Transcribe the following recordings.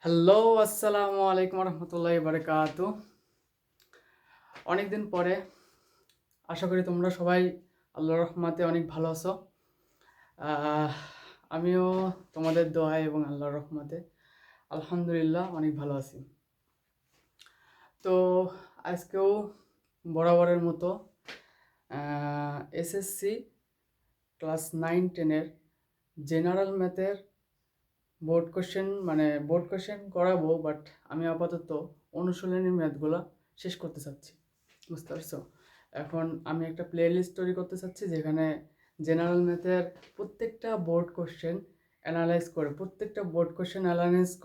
Hello, আসসালামু আলাইকুম রহমতুল্লাহি বারাকাতু। অনেকদিন পরে আশা করি তোমরা সবাই আল্লাহর রহমতে অনেক ভালো আছো। আহ, আমিও তোমাদের দোয়ায় এবং আল্লাহর রহমতে আলহামদুলিল্লাহ অনেক ভালো আছি। তো আজকেও বরাবরের মতো এসএসসি ক্লাস 9-10-এর জেনারেল ম্যাথের বোর্ড কোশ্চেন করাবো, বাট আমি আপাতত অনুশীলনী ম্যাথগুলো শেষ করতে চাচ্ছি। বুঝতে পারছো? এখন আমি একটা প্লে লিস্ট তৈরি করতে চাচ্ছি, যেখানে জেনারেল ম্যাথের প্রত্যেকটা বোর্ড কোশ্চেন অ্যানালাইজ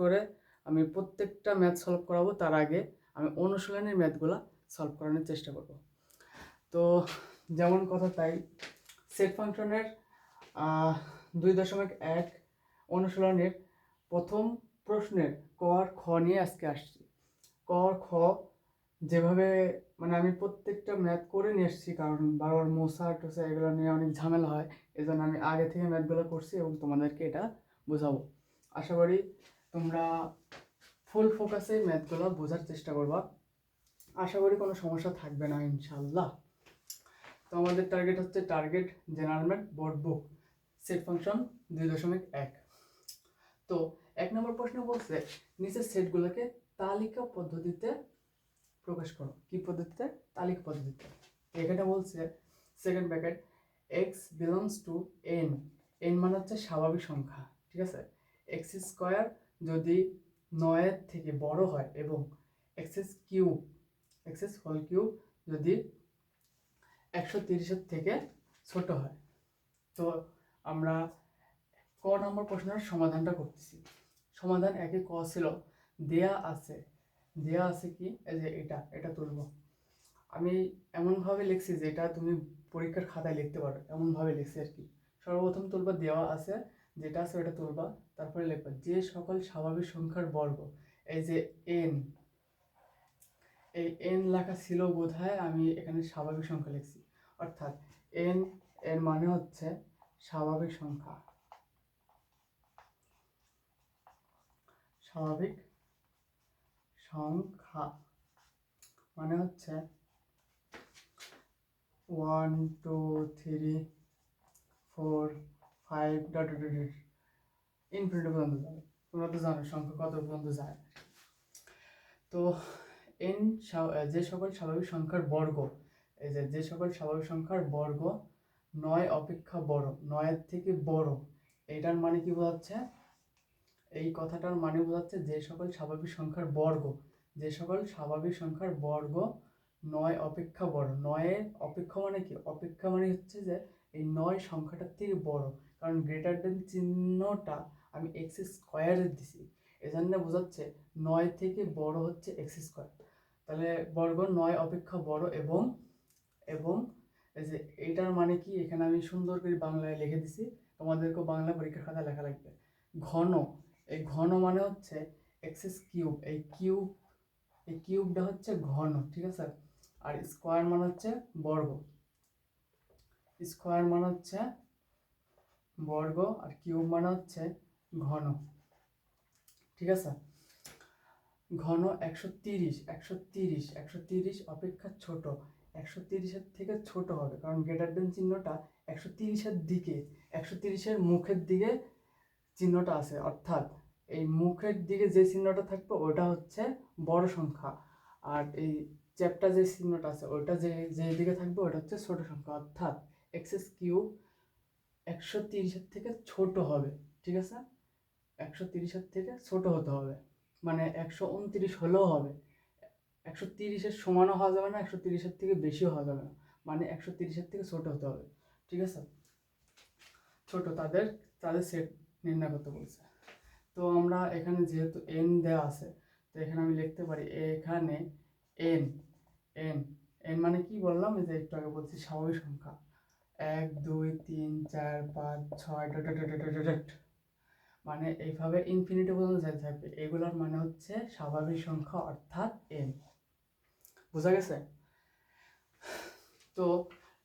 করে আমি প্রত্যেকটা ম্যাথ সলভ করাবো। তার আগে আমি অনুশীলনীর ম্যাথগুলো সলভ করানোর চেষ্টা করব। তো যেমন কথা তাই, সেট ফাংশনের 2.1 অনুশীলনের প্রথম প্রশ্নের ক আর খ নিয়ে আজকে আসছি। ক আর খ যেভাবে আমি প্রত্যেকটা ম্যাথ করে নিয়ে এসেছি, কারণ বারবার মোছা টোসা এগুলো নিয়ে অনেক ঝামেলা হয়। এই জন্য আমি আগে থেকে ম্যাথগুলো করছি এবং তোমাদেরকে এটা বোঝাবো। আশা করি তোমরা ফুল ফোকাসে ম্যাথগুলো বোঝার চেষ্টা করবা। আশা করি কোনো সমস্যা থাকবে না ইনশাল্লাহ। তো আমাদের টার্গেট জেনারেল ম্যাথ বোর্ড বুক সেট ফাংশন 2.1। তো 1 নম্বর প্রশ্ন বলছে, নিচের সেটগুলোকে তালিকা পদ্ধতিতে প্রকাশ করো। কি পদ্ধতিতে? তালিকা পদ্ধতিতে। এখানে বলছে second bracket x belongs to N. N মানে হচ্ছে স্বাভাবিক সংখ্যা, ঠিক আছে। এক্স স্কোয়ার যদি 9-এর থেকে বড় হয় এবং এক্স হোল কিউব যদি 130-এর থেকে ছোট হয়। তো আমরা ক নম্বর প্রশ্নের সমাধানটা করতেছি। সমাধান একে ক ছিল, দেয়া আছে কি, এই যে এটা তুলব। আমি এমনভাবে লিখছি যে এটা তুমি পরীক্ষার খাতায় লিখতে পারো, এমনভাবে লিখছি আর কি। সর্বপ্রথম তুলবা দেওয়া আছে, যেটা আছে ওটা তুলবা, তারপরে লিখবা যে সকল স্বাভাবিক সংখ্যার বর্গ। এই যে এন, এই এন লেখা ছিল বোধহয়, আমি এখানে স্বাভাবিক সংখ্যা লিখছি। অর্থাৎ এন এর মানে হচ্ছে স্বাভাবিক সংখ্যা। স্বাভাবিক সংখ্যা মানে হচ্ছে 1 2 3 4 5 ডট ডট ডট ইনফিনিটি পর্যন্ত যাবে। তোমরা তো জানো সংখ্যা কত পর্যন্ত যায়। তো এন যে সকল স্বাভাবিক সংখ্যার বর্গ, এই যে সকল স্বাভাবিক সংখ্যার বর্গ 9 অপেক্ষা বড়, 9-এর থেকে বড়, এটার মানে কি বোঝাচ্ছে? এই কথাটার মানে বোঝাচ্ছে যে সকল স্বাভাবিক সংখ্যার বর্গ, 9 অপেক্ষা বড়। 9-এর অপেক্ষা মানে কি? অপেক্ষা মানে হচ্ছে যে এই 9 সংখ্যাটার থেকে বড়, কারণ গ্রেটার দেন চিহ্নটা আমি এক্স স্কোয়ারের দিছি, এজন্য বোঝাচ্ছে 9 থেকে বড় হচ্ছে এক্স স্কোয়ার। তাহলে বর্গ 9 অপেক্ষা বড় এবং এবং এই যে এইটার মানে কি, এখানে আমি সুন্দর করে বাংলায় লিখে দিছি, তোমাদেরকেও বাংলা পরীক্ষার খাতায় লেখা লাগবে। ঘন, এই ঘন মানে হচ্ছে এক্স কিউব, এই কিউবটা হচ্ছে ঘন, ঠিক আছে। আর স্কোয়ার মানে হচ্ছে বর্গ, স্কোয়ার মানে হচ্ছে বর্গ, আর কিউব মানে হচ্ছে ঘন, ঠিক আছে। ঘন 130 অপেক্ষা ছোট, 130-এর থেকে ছোট হবে, কারণ গ্রেটার দেন চিহ্নটা 130-এর দিকে, 130-এর মুখের দিকে চিহ্নটা আছে, অর্থাৎ এই মুখের দিকে যে চিহ্নটা থাকবে ওটা হচ্ছে বড় সংখ্যা, আর এই চ্যাপটা যে চিহ্নটা আছে ওটা যে দিকে থাকবে ওটা হচ্ছে ছোট সংখ্যা। অর্থাৎ এক্স কিউব 130-এর থেকে ছোট হবে, ঠিক আছে। 130-এর থেকে ছোট হতে হবে, মানে 129 হলেও হবে। 130-এর সমানও হওয়া যাবে না, 130-এর থেকে বেশিও হওয়া যাবে না, মানে 130-এর থেকে ছোট হতে হবে, ঠিক আছে। ছোট তাদের সেট নির্ণয় করতে বলছে। তো আমরা এখানে যেহেতু এন দেওয়া আছে, তো এখানে আমি লিখতে পারি এখানে এন এন এন মানে কি বললাম, এই যে একটু আগে বলছি স্বাভাবিক সংখ্যা 1 2 3 4 5 6 dot dot dot dot dot, মানে এইভাবে ইনফিনিটি পর্যন্ত যেতে থাকবে। এগুলোর মানে হচ্ছে স্বাভাবিক সংখ্যা, অর্থাৎ এন। বোঝা গেছে? তো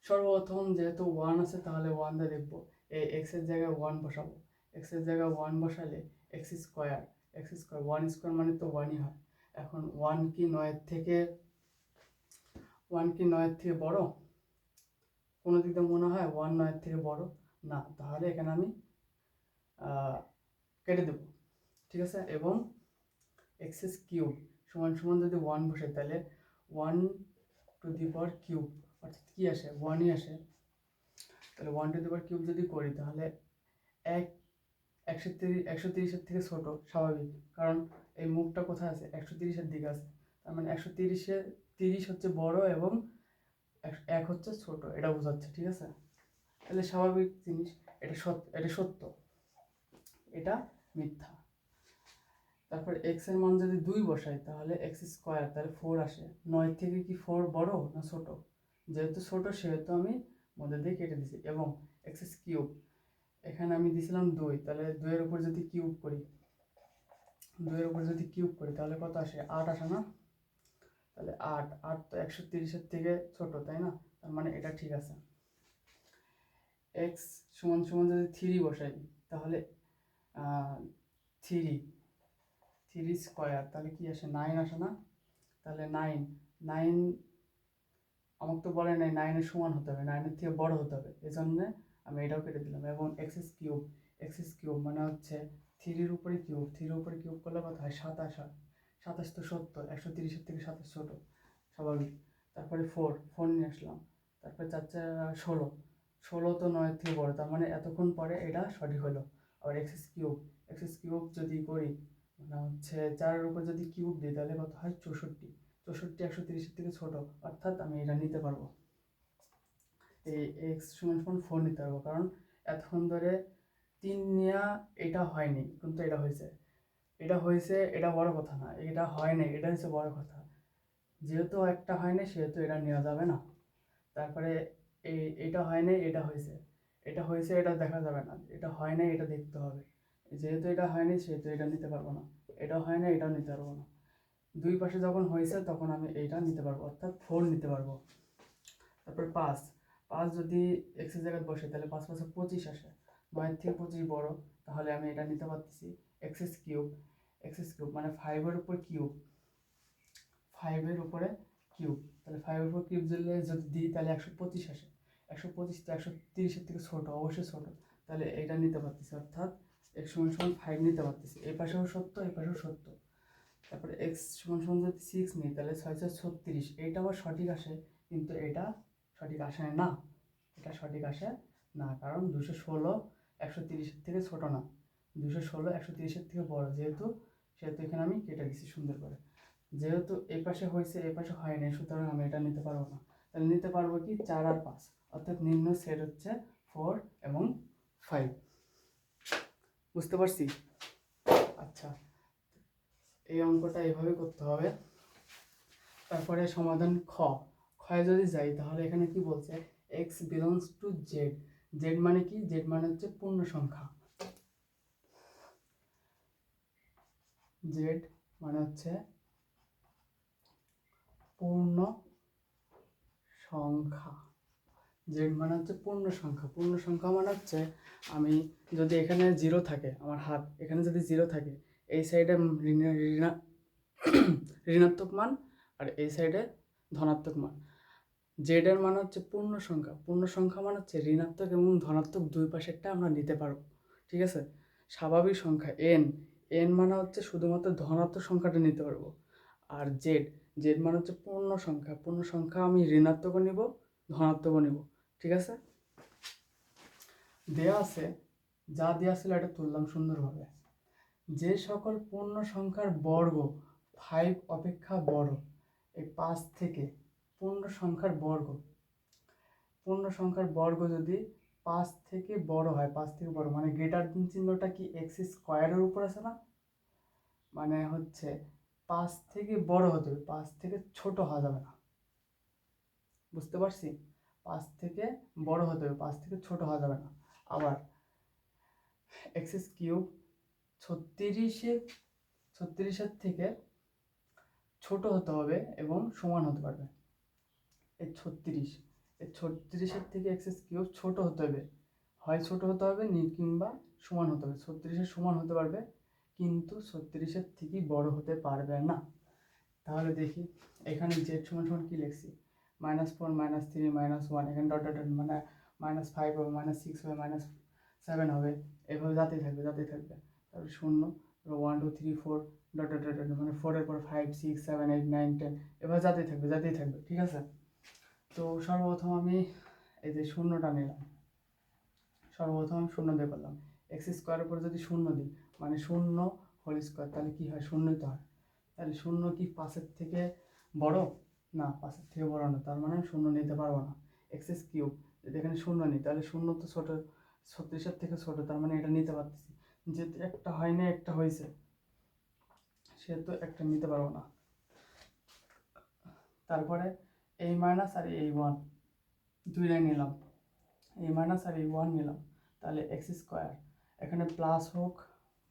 সর্বপ্রথম যেহেতু 1 আছে, তাহলে 1 দিয়ে দেখবো। এই এক্স এর জায়গায় 1 বসাবো, এক্স এর জায়গায় 1 বসালে x square, x square, 1 square মানে তো 1ই হয়। এখন 1 কি 9 থেকে বড়? কোনো দিক দিয়ে মনে হয় 1 9 থেকে বড় না, তাহলে এখানে আমি কেটে দেব, ঠিক আছে। এবং এক্স কিউব সমান সমান যদি 1 বসে, তাহলে 1 টু দি পাওয়ার কিউব অর্থাৎ কি আসে? 1ই আসে। তাহলে 1 টু দি পাওয়ার কিউব যদি করি, তাহলে 130 থেকে ছোট, স্বাভাবিক, কারণ এই মুখটা কোথায় আছে? 130-এর দিকে আছে। তার মানে 130 হচ্ছে বড় এবং 1 হচ্ছে ছোট, এটা বোঝাচ্ছে, ঠিক আছে। তাহলে স্বাভাবিক জিনিস, এটা সত্য, এটা মিথ্যা। তারপর এক্স এর মান যদি 2 বসাই, তাহলে এক্স স্কোয়ার, তাহলে 4 আসে। 9 থেকে কি 4 বড় না ছোট? যেহেতু ছোট সেহেতু আমি মধ্যে দিয়ে কেটে দিছি। এবং এক্স কিউব, এখানে আমি দিছিলাম 2, তাহলে 2 এর উপর যদি কিউব করি, তাহলে কত আসে? 8 আসে না? তাহলে 8 তো 130-এর থেকে ছোট, তাই না? তার মানে এটা ঠিক আছে। এক্স সমান সমান যদি 3 বসাই, তাহলে 3 স্কোয়ার, তাহলে কি আসে? 9 আসে না? তাহলে 9 আমাকে তো বলে নাই 9-এর সমান হতে হবে, 9-এর থেকে বড় হতে হবে, এই জন্য আমি এটাও কেটে দিলাম। এবং এক্স কিউব মানে হচ্ছে 3-এর উপরে কিউব করলে কত হয়? 27 হয়। 27 তো সত্য, 130-এর থেকে 27 ছোট, স্বাভাবিক। তারপরে 4 নিয়ে আসলাম, তারপরে 4 16 তো 9-এর থেকে বড়, তার মানে এতক্ষণ পরে এটা সঠিক হলো। আবার এক্স কিউব যদি করি, মানে হচ্ছে 4-এর উপর যদি কিউব দিই, তাহলে কত হয়? 64 130-এর থেকে ছোট, অর্থাৎ আমি এটা নিতে পারবো। এই এক্স সমান সমান 4 নিতে পারবো, কারণ এতক্ষণ ধরে 3 নেওয়া এটা হয়নি, কিন্তু এটা হয়েছে, এটা বড় কথা না। এটা হয় না, এটা হচ্ছে বড় কথা। যেহেতু একটা হয় না, সেহেতু এটা নেওয়া যাবে না। তারপরে এটা হয় না, এটা হয়েছে, এটা দেখা যাবে না। এটা হয় না, এটা দেখতে হবে। যেহেতু এটা হয়নি, সেহেতু এটা নিতে পারবো না। এটাও হয় না, এটাও নিতে পারবো না। দুই পাশে যখন হয়েছে, তখন আমি এইটা নিতে পারবো, অর্থাৎ 4 নিতে পারবো। তারপর 5 যদি এক্স এর জায়গায় বসে, তাহলে 5 5 25 আসে। 9 থেকে 25 বড়, তাহলে আমি এটা নিতে পারতেছি। এক্স কিউব মানে 5-এর উপর কিউব, তাহলে 5-এর উপর কিউব যদি দিই, তাহলে 125 আসে। 125 তো 130-এর থেকে ছোট, অবশ্যই ছোট, তাহলে এটা নিতে পারতেছি, অর্থাৎ এক্স সমান সমান 5 নিতে পারতেছি। এই পাশেও সত্য, এই পাশেও সত্য। তারপরে এক্স সমান সমান যদি 6 নিই, তাহলে 6 6 36, এইটা আবার সঠিক আসে, কিন্তু এটা সঠিক আসে না। কারণ 216 130-এর থেকে ছোট না, 216 130-এর থেকে বড়, সেহেতু এখানে আমি কেটে দিচ্ছি সুন্দর করে। যেহেতু এই পাশে হয়েছে, এই পাশে হয়নি, সুতরাং আমি এটা নিতে পারবো না। তাহলে নিতে পারবো কি? 4 আর 5, অর্থাৎ নিম্ন সেট হচ্ছে 4 এবং 5। বুঝতে পারছি? আচ্ছা, এই অঙ্কটা এইভাবে করতে হবে। তারপরে সমাধান খয়ে যদি যাই, তাহলে এখানে কি বলছে? X belongs to Z. Z মানে কি? জেড মানে হচ্ছে পূর্ণ সংখ্যা। জেড মানে হচ্ছে পূর্ণ সংখ্যা। জেড মানে হচ্ছে পূর্ণ সংখ্যা। পূর্ণ সংখ্যা মানে হচ্ছে, আমি যদি এখানে 0 থাকে, আমার হাত এখানে যদি 0 থাকে, এই সাইডে ঋণাত্মক মান আর এই সাইডে ধনাত্মক মান। জেড এর মান হচ্ছে পূর্ণ সংখ্যা। পূর্ণ সংখ্যা মানে হচ্ছে ঋণাত্মক এবং ধনাত্মক দুই পাশেরটা আমরা নিতে পারবো, ঠিক আছে। স্বাভাবিক সংখ্যা এন মানে হচ্ছে শুধুমাত্র ধনাত্মক সংখ্যাটা নিতে পারবো। আর জেড মানে হচ্ছে পূর্ণ সংখ্যা। পূর্ণ সংখ্যা আমি ঋণাত্মকও নিব, ধনাত্মকও নিব, ঠিক আছে। দেয়া আছে, যা দেয়া ছিল এটা তুললাম সুন্দরভাবে। যে সকল পূর্ণ সংখ্যার বর্গ 5 অপেক্ষা বড়, এই 5 থেকে পূর্ণ সংখ্যার বর্গ যদি 5 থেকে বড় হয়, 5 থেকে বড় মানে গ্রেটার দেন চিহ্নটা কি এক্স স্কোয়ারের উপর আছে না? মানে হচ্ছে 5 থেকে বড় হতে হবে, 5 থেকে ছোট হওয়া যাবে না। বুঝতে পারছি? 5 থেকে বড় হতে হবে, 5 থেকে ছোট হওয়া যাবে না। আবার এক্স কিউব 36-এর থেকে ছোট হতে হবে এবং সমান হতে পারবে। এই 36-এর থেকে এক্স কিউব ছোট হতে হবে, হয় ছোট হতে হবে কিংবা সমান হতে হবে। 36-এর সমান হতে পারবে কিন্তু 36-এর থেকে বড় হতে পারবে না। তাহলে দেখি এখানে জেড সমান সমান কী লিখছি, -4 -3 -1, এখানে ডট ডট ডট মানে -5 হবে, -6 হবে, -7 হবে, এভাবে যাতেই থাকবে। তারপরে 0, 1 2 3 4 ডট ডট ডট মানে 4-এর পর 5 6 7 8 9 10 এভাবে যাতেই থাকবে। ঠিক আছে, তো সর্বপ্রথম আমি এই যে শূন্যটা নিলাম, সর্বপ্রথম 0 দিয়ে করলাম। এক্স স্কোয়ারের উপরে যদি 0 দিই মানে 0 হোল স্কোয়ার, তাহলে কী হয়, 0ই তো হয়। তাহলে 0 কি 5-এর থেকে বড়? না, 5-এর থেকে বড় না, তার মানে 0 নিতে পারবো না। এক্স কিউব যদি এখানে 0 নিই তাহলে 0 তো ছোটো, 36-এর থেকে ছোট, তার মানে এটা নিতে পারতেছি। যেহেতু একটা হয়নি একটা হয়েছে, সেহেতু একটা নিতে পারবো না। তারপরে এই মাইনাস আর এই 1 দুইটাই নিলাম, এই মাইনাস আর এই 1 নিলাম। তাহলে এক্স স্কোয়ার এখানে প্লাস হোক,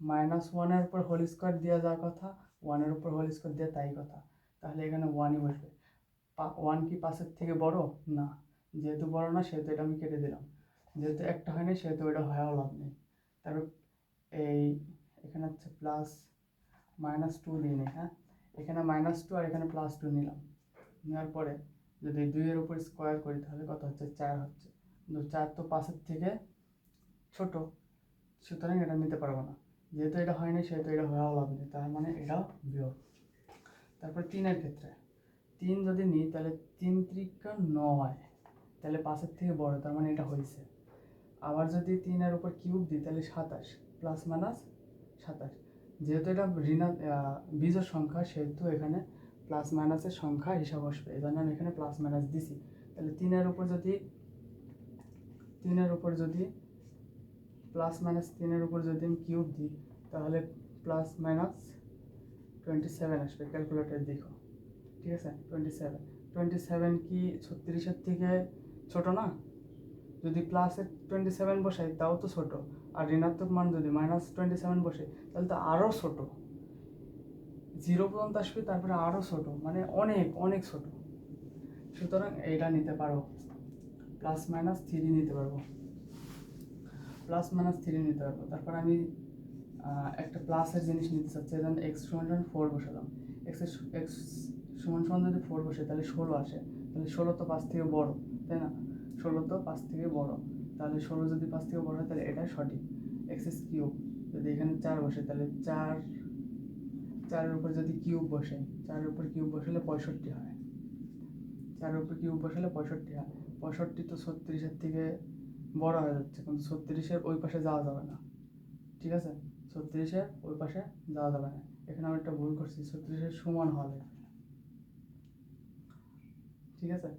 -1-এর উপর হোল স্কোয়ার দেওয়া যা কথা, 1-এর উপর হোল স্কোয়ার দেওয়া তাই কথা। তাহলে এখানে 1ই বসবে। 1 কি 5-এর থেকে বড়? না, যেহেতু বড় না সেহেতু এটা আমি কেটে দিলাম। যেহেতু একটা হয়নি সেহেতু এটা হয়েও লাভ নেই। তারপর এই এখানে হচ্ছে প্লাস -2 দিয়ে নিই। হ্যাঁ, এখানে -2 আর এখানে +2 নিলাম। নেওয়ার পরে যদি 2-এর উপর স্কোয়ার করি তাহলে কত হচ্ছে, 4 হচ্ছে। কিন্তু 4 তো 5-এর থেকে ছোট, সুতরাং এটা নিতে পারবো না। যেহেতু এটা হয়নি সেহেতু এটা হয়েও লাভ নেই, তার মানে এটাও বিয়োগ। তারপর 3-এর ক্ষেত্রে 3 যদি নিই তাহলে 3 × 9, তাহলে 5-এর থেকে বড়, তার মানে এটা হয়েছে। আবার যদি 3-এর উপর কিউব দিই তাহলে 27 +- 27। যেহেতু এটা বিজোড় সংখ্যা সেহেতু এখানে প্লাস মাইনাসের সংখ্যা হিসাব আসবে, এই জন্য আমি এখানে প্লাস মাইনাস দিছি। তাহলে 3-এর উপর যদি +-3-এর উপর যদি আমি কিউব দিই তাহলে +-27 আসবে। ক্যালকুলেটর দেখো, ঠিক আছে, 27 কি 36-এর থেকে ছোট না? যদি প্লাসের 27 বসাই তাও তো ছোট, আর ঋণাত্মক মান যদি -27 বসে তাহলে তো আরও ছোট, 0 পর্যন্ত আসবে, তারপরে আরও ছোট, মানে অনেক অনেক ছোট। সুতরাং এইটা নিতে পারো, +-3 নিতে পারবো, তারপর আমি একটা প্লাসের জিনিস নিতে চাচ্ছি, যেমন এক্স সমান 4 বসালাম। এক্স সমান যদি 4 বসে তাহলে 16 আসে। তাহলে 16 তো 5 থেকে বড়, তাই না? 16 তো 5 থেকে বড়, তাহলে 16 যদি 5 থেকে বড় হয় তাহলে এটা সঠিক। এক্স কিউব যদি এখানে 4 বসে তাহলে 4-এর উপর যদি কিউব বসে, 4-এর উপর কিউব বসালে 65 হয়। 4-এর উপর কিউব বসালে 65 হয়। 65 তো 36-এর থেকে বড় হয়ে যাচ্ছে, কিন্তু 36-এর ওই পাশে যাওয়া যাবে না, ঠিক আছে? 36-এর ওই পাশে যাওয়া যাবে না। এখানে আমি একটা ভুল করছি, 36-এর সমান হওয়া লাগবে, ঠিক আছে?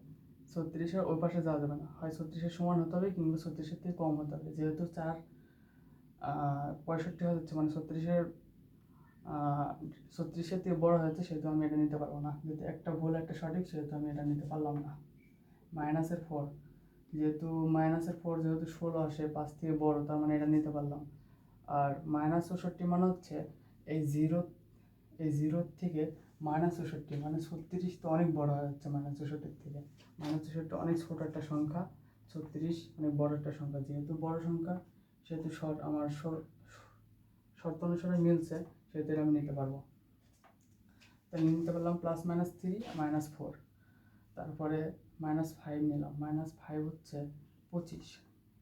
36-এর ওই পাশে যাওয়া যাবে না, হয় 36-এর সমান হতে হবে কিংবা 36-এর থেকে কম হতে হবে। যেহেতু 4 65 হয়ে যাচ্ছে, মানে 36-এর থেকে বড় হয়েছে, সেহেতু আমি এটা নিতে পারবো না। যেহেতু একটা ভুল একটা সঠিক, সেহেতু আমি এটা নিতে পারলাম না। -4 যেহেতু 16 আসে 5 থেকে বড়, তার মানে এটা নিতে পারলাম। আর -64 মানে হচ্ছে এই জিরো থেকে -64, মানে 36 তো অনেক বড় হয়ে যাচ্ছে। -64 থেকে -64 অনেক ছোট একটা সংখ্যা, 36 অনেক বড় একটা সংখ্যা। যেহেতু বড় সংখ্যা সেহেতু আমার শর্ত অনুসারে মিলছে, সেহেতু এটা আমি নিতে পারবো। তাহলে নিতে পারলাম +-3 -4। তারপরে -5 নিলাম। -5 হচ্ছে 25,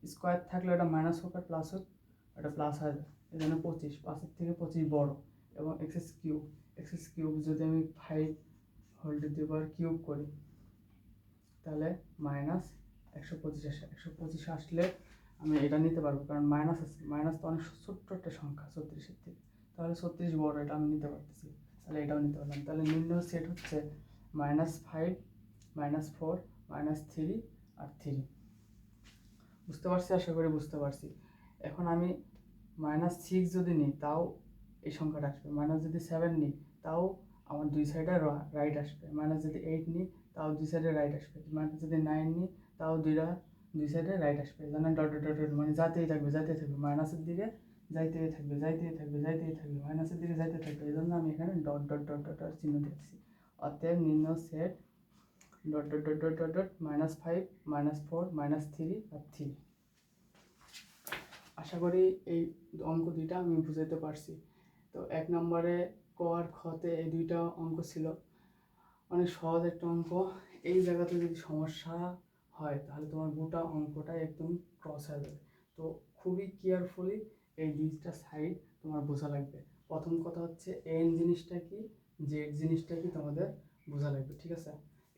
স্কোয়ার থাকলে ওটা মাইনাস হোক আর প্লাস হোক, ওটা প্লাস হয়ে যায়, এই জন্য 25, 5-এর থেকে 25 বড়। এবং এক্স কিউব যদি আমি 5 whole to the power cube করি তাহলে -125 আসে। 125 আসলে আমি এটা নিতে পারবো, কারণ মাইনাস আছে, মাইনাস তো অনেক ছোট্ট একটা সংখ্যা 36-এর থেকে, তাহলে 36 বড়, এটা আমি নিতে পারতেছি, তাহলে এটাও নিতে পারলাম। তাহলে নির্ণয় সেট হচ্ছে -5, -4, -3 আর 3। বুঝতে পারছি? আশা করি বুঝতে পারছি। এখন আমি -6 যদি নিই তাও এই সংখ্যাটা আসবে, যদি 7 নিই তাও আমার দুই সাইডে রাইট আসবে, যদি 8 নিই তাও দুই সাইডে রাইট আসবে, যদি 9 নিই তাও দুই সাইডে রাইট আসবে। এই জন্য ডট ডট ডট মানে যাইতেই থাকবে, মাইনাসের দিকে যাইতেই থাকবে, মাইনাসের দিকে যাইতে থাকবে। এই জন্য আমি এখানে ডট ডট ডট ডট চিহ্ন দিচ্ছি। অতএব নির্ণয় set dot dot dot dot dot dot -5, -4, -3 আর 3। আশা করি এই অঙ্ক দুইটা আমি বুঝাইতে পারছি। তো 1 নম্বরে ক আর খতে এই দুইটা অঙ্ক ছিল, অনেক সহজ একটা অঙ্ক। এই জায়গাতে যদি সমস্যা হয় তাহলে তোমার গোটা অঙ্কটাই একদম ক্রস হয়ে যাবে। তো খুবই কেয়ারফুলি এই দুইটা সাইড তোমার বোঝা লাগবে। প্রথম কথা হচ্ছে এন জিনিসটা কি, জেড জিনিসটা কি তোমাদের বোঝা লাগবে, ঠিক আছে?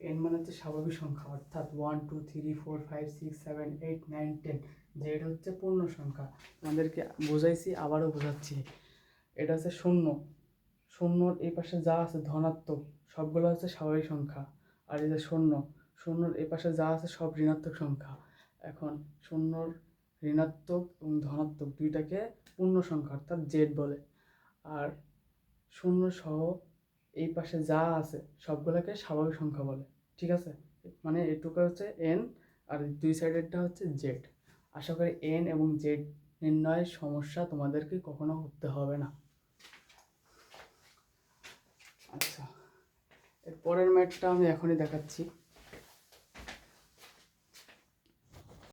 এন মানে হচ্ছে স্বাভাবিক সংখ্যা, অর্থাৎ 1 2 3 4 5 6 7 8 9 10। জেড হচ্ছে পূর্ণ সংখ্যা, তোমাদেরকে বোঝাইছি আবারও বোঝাচ্ছি। এটা হচ্ছে শূন্য, শূন্যর এই পাশে যা আছে ধনাত্মক সবগুলো হচ্ছে স্বাভাবিক সংখ্যা। আর এই যে শূন্য, শূন্যর এই পাশে যা আছে সব ঋণাত্মক সংখ্যা। এখন শূন্যর ঋণাত্মক এবং ধনাত্মক দুইটাকে পূর্ণ সংখ্যা অর্থাৎ জেড বলে। আর শূন্য সহ এই পাশে যা আছে সবগুলোকে স্বাভাবিক সংখ্যা বলে, ঠিক আছে? মানে এটুকু হচ্ছে এন আর দুই সাইডেরটা হচ্ছে জেড। আশা করি এন এবং জেড নির্ণয়ের সমস্যা তোমাদেরকে কখনো করতে হবে না। আচ্ছা, এর পরের ম্যাথটা আমি এখনই দেখাচ্ছি।